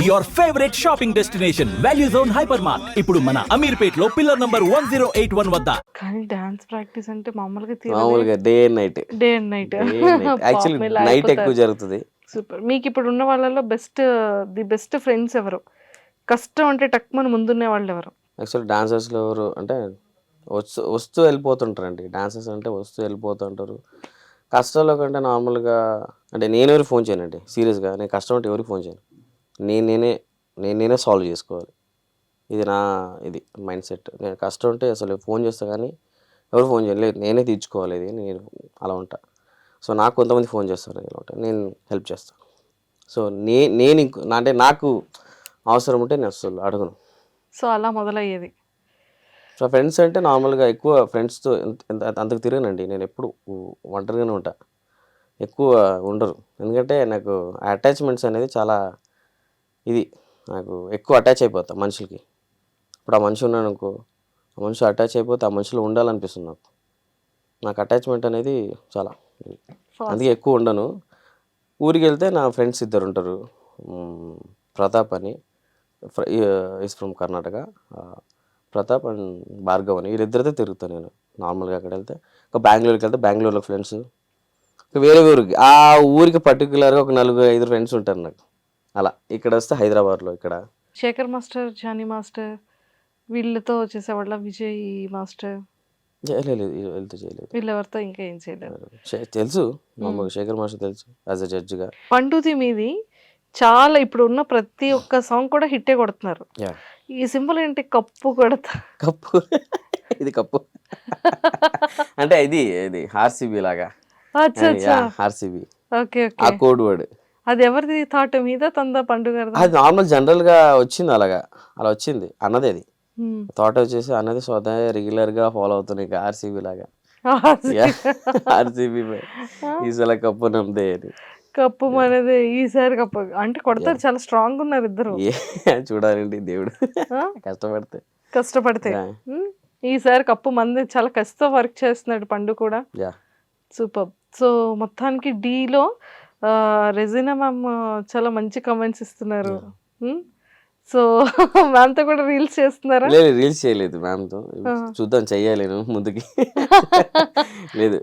Your favourite shopping destination value zone hyper mart ఇప్పుడు మన అమీర్పేట్ లో పిల్లర్ నంబర్ 1081 వద్ద. కానీ డాన్స్ ప్రాక్టీస్ అంటే మామూలుగా మామూలుగా day and night day and night actually night ఎక్కువ జరుగుతుంది. సూపర్. మీకు ఇప్పుడు ఉన్న వాళ్ళలో ది బెస్ట్ ఫ్రెండ్స్ ఎవరు? కష్టం అంటే టక్మని ముందున్న వాళ్ళు ఎవరు? యాక్చువల్లీ డాన్సర్స్లో ఎవరు అంటే వస్తూ వెళ్ళిపోతుంటారండి. డాన్సర్స్ అంటే వస్తూ వెళ్ళిపోతుంటారు. కష్టాల్లో కంటే నార్మల్గా అంటే నేను ఎవరికి ఫోన్ చేయనండి. సీరియస్గా నేను కష్టం అంటే ఎవరికి ఫోన్ చేయను. నేనే సాల్వ్ చేసుకోవాలి. ఇది మైండ్ సెట్. నేను కష్టం ఉంటే అసలు ఫోన్ చేస్తా కానీ ఎవరు ఫోన్ చేయను. లేదు నేనే తీర్చుకోవాలి. ఇది నేను అలా ఉంటా. సో నాకు కొంతమంది ఫోన్ చేస్తారు, ఇలా ఉంటా, నేను హెల్ప్ చేస్తాను. సో నేను అంటే నాకు అవసరం ఉంటే నేను అసలు అడగను. సో అలా మొదలయ్యేది. సో ఫ్రెండ్స్ అంటే నార్మల్గా ఎక్కువ ఫ్రెండ్స్తో అంతకు తిరగనండి. నేను ఎప్పుడు ఒంటరిగానే ఉంటా, ఎక్కువ ఉండరు. ఎందుకంటే నాకు అటాచ్మెంట్స్ అనేది చాలా నాకు ఎక్కువ అటాచ్ అయిపోతా మనుషులకి. ఇప్పుడు ఆ మనిషి ఉన్నాను అనుకో, ఆ మనిషి అటాచ్ అయిపోతే ఆ మనిషిలో ఉండాలనిపిస్తుంది నాకు అటాచ్మెంట్ అనేది చాలా. అందుకే ఎక్కువ ఉండను. ఊరికి వెళ్తే నా ఫ్రెండ్స్ ఇద్దరు ఉంటారు. ప్రతాప్ అని is from Karnataka, Pratap and Bhargav అని, వీళ్ళిద్దరితో తిరుగుతాను నేను నార్మల్గా. అక్కడ వెళ్తే ఇంకా బెంగళూరుకి వెళ్తే బెంగళూరులో ఫ్రెండ్స్, వేరే ఊరికి ఆ ఊరికి పర్టికులర్గా ఒక 4-5 ఫ్రెండ్స్ ఉంటారు నాకు. అలా ఇక్కడ వస్తే హైదరాబాద్లో ఇక్కడ శేఖర్ మాస్టర్, జానీ మాస్టర్ వీళ్ళతో చేసేవాళ్ళ, విజయ్ మాస్టర్ చేయలేదు, వెళ్తే చేయలేదు. వీళ్ళెవరితో ఇంకా ఏం చేయలేదు. తెలుసు మామూలుగా శేఖర్ మాస్టర్ తెలుసు యాజ్ అ జడ్జిగా. పండుది మీది చాలా ఇప్పుడు ఉన్న ప్రతి ఒక్క సాంగ్ కూడా హిట్టే కొడుతున్నారు. ఈ సింబల్ ఏంటి? కప్పు కొడతా. కప్పు ఇది కప్పు అంటే ఇది ఆర్సీబీ లాగా. ఆర్సీబీ ఆ కోడ్ వర్డ్. అది ఎవరిది థాట్ మీద తందా పండుగ? అది నార్మల్ జనరల్ గా వచ్చింది, అలా వచ్చింది అన్నది. అది థాట్ వచ్చేసి అన్నది స్వతహా రెగ్యులర్ గా ఫాలో అవుతున్నాయి ఆర్సీబీ లాగా. ఆర్సీబీ ఈసారి కప్పు నమ్మదే అని. కప్పు మనదే ఈసారి కప్పు అంటే కొడతారు. చాలా స్ట్రాంగ్ ఉన్నారు ఇద్దరు. చూడాలండి దేవుడు కష్టపడితే. ఈసారి కప్పు మంది చాలా కష్టం వర్క్ చేస్తున్నాడు పండు కూడా. సూపర్. సో మొత్తానికి డీలో రెజినా మ్యామ్ చాలా మంచి కమెంట్స్ ఇస్తున్నారు. సో మ్యామ్తో కూడా రీల్స్ చేస్తున్నారా? లేదు, రీల్స్ చేయలేదు మ్యామ్తో. చూద్దాం, చెయ్యాలి ముందుకి. లేదు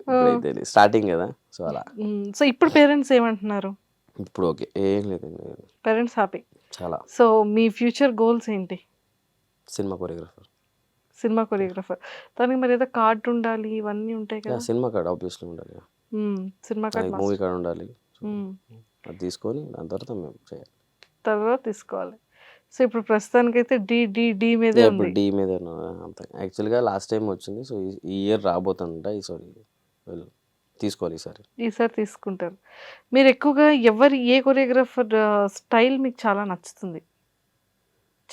స్టార్టింగ్ కదా, సో అలా. సో ఇప్పుడు పేరెంట్స్ ఏమంటున్నారు? ఇప్పుడు ఓకే, ఏం లేదు, పేరెంట్స్ హ్యాపీ చాలా. సో మీ ఫ్యూచర్ గోల్స్ ఏంటి? Cinema choreographer. దానికి మరి ఏదో కార్డ్ ఉండాలి, ఇవన్నీ ఉంటాయి కదా. సినిమా కార్డ్ ఆబ్వియస్లీ ఉండాలి. సినిమా కార్డ్, మూవీ కార్డ్ ఉండాలి. అది తీసుకొని దాని తర్వాత మేము చేయాలి, తర్వాత తీసుకోవాలి. సో ఇప్పుడు ప్రస్తుతానికైతే డి మీదే ఉంది. డి మీద అంతే. యాక్చువల్గా లాస్ట్ టైం వచ్చింది, సో ఈ ఇయర్ రాబోతుందంట. ఈసారి తీసుకోవాలి, ఈసారి తీసుకుంటారు. మీరు ఎక్కువగా ఏ కొరియోగ్రాఫర్ స్టైల్ మీకు చాలా నచ్చుతుంది?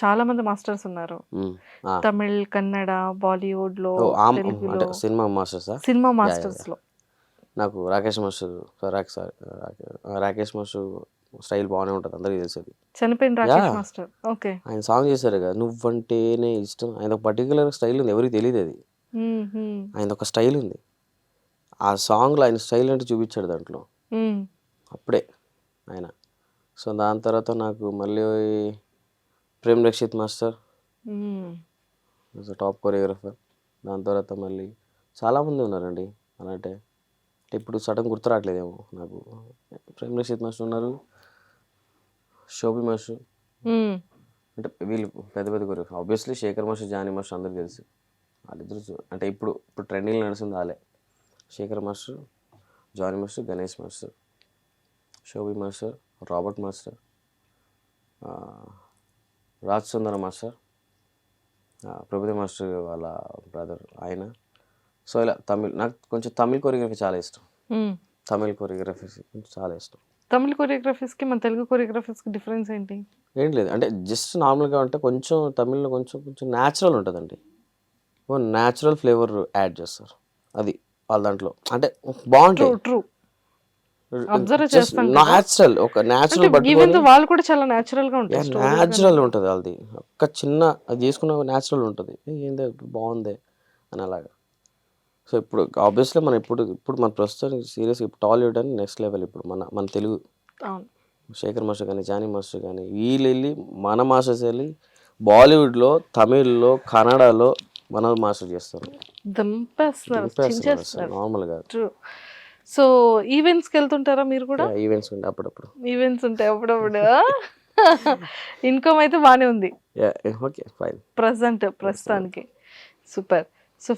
చాలా మంది మాస్టర్స్ ఉన్నారు, తమిళ్, కన్నడ, బాలీవుడ్ లో, సినిమా మాస్టర్స్ లో. నాకు రాకేష్ మాస్టర్ స్టైల్ బాగానే ఉంటుంది, అందరికీ తెలిసేది. చనిపోయిన రాకేష్ మాస్టర్. ఓకే, ఆయన సాంగ్ చేశారు కదా, నువ్వంటేనే ఇష్టం. ఆయన ఒక పర్టికులర్ స్టైల్ ఉంది, ఎవరికి తెలియదు అది. ఆయన ఒక స్టైల్ ఉంది, ఆ సాంగ్లో ఆయన స్టైల్ అంటే చూపించాడు దాంట్లో అప్పుడే ఆయన. సో దాని తర్వాత నాకు మళ్ళీ Prem Rakshit master top choreographer. దాని తర్వాత మళ్ళీ చాలామంది ఉన్నారండి. అలాంటి ఇప్పుడు సడన్ గుర్తు రావట్లేదేమో నాకు. ప్రేమ్ రక్షిత్ మాస్టర్ ఉన్నారు, శోభి మాస్టర్, అంటే వీళ్ళు పెద్ద choreographer. Obviously Shekhar master, Jani master అందరికీ తెలుసు. వాళ్ళిద్దరు అంటే ఇప్పుడు ట్రెండింగ్లో నడుస్తుంది వాళ్ళే. Shekhar master, Jani master, Ganesh master, Shobhi master, Robert master, Raj Sundara master, Prabhudev master వాళ్ళ బ్రదర్ ఆయన. సో ఇలా నాకు కొంచెం తమిళ్ కొరియోగ్రఫీ చాలా ఇష్టం. తమిళ్ కొరియోగ్రఫీస్ కొంచెం చాలా ఇష్టం. తమిళ్ కొరియోగ్రఫీస్కి మన తెలుగు కొరియోగ్రఫీస్కి డిఫరెన్స్ ఏంటి? ఏం లేదు, అంటే జస్ట్ నార్మల్గా ఉంటే కొంచెం తమిళ్లో కొంచెం న్యాచురల్ ఉంటుందండి. న్యాచురల్ ఫ్లేవర్ యాడ్ చేస్తారు, అది వాళ్ళ దాంట్లో అంటే బాగుంటుంది. ట్రూ న్యాచురల్, ఒక న్యాచురల్ వాళ్ళు కూడా చాలా న్యాచురల్ గా ఉంటాయి. న్యాచురల్ ఉంటుంది వాళ్ళది. ఒక చిన్న అది చేసుకున్న న్యాచురల్ ఉంటుంది, ఏందే బాగుంది అని అలాగా. సో ఇప్పుడు ఆబ్వియస్లీ మనం ఇప్పుడు మన ప్రస్తుతం సీరియస్గా ఇప్పుడు టాలీవుడ్ అని నెక్స్ట్ లెవెల్ ఇప్పుడు మన తెలుగు. శేఖర్ మాస్టర్ కానీ జానీ మాస్టర్ కానీ వీళ్ళు వెళ్ళి మన మాస్టర్స్ వెళ్ళి బాలీవుడ్లో తమిళ్లో కన్నడలో మన మాస్టర్ చేస్తారు దంపేస్తున్నారు, చించేస్తున్నారు. నార్మల్ కాదు. ట్రూ. సో ఈవెంట్స్కి వెళ్తుంటారా మీరు కూడా? ఈవెంట్స్ ఉంటే అప్పుడప్పుడు ఈవెంట్స్ ఉంటాయి అప్పుడప్పుడు. ఇన్కమ్ అయితే బాగానే ఉంది ఓకే ఫైన్. ప్రస్తుతానికి. సూపర్.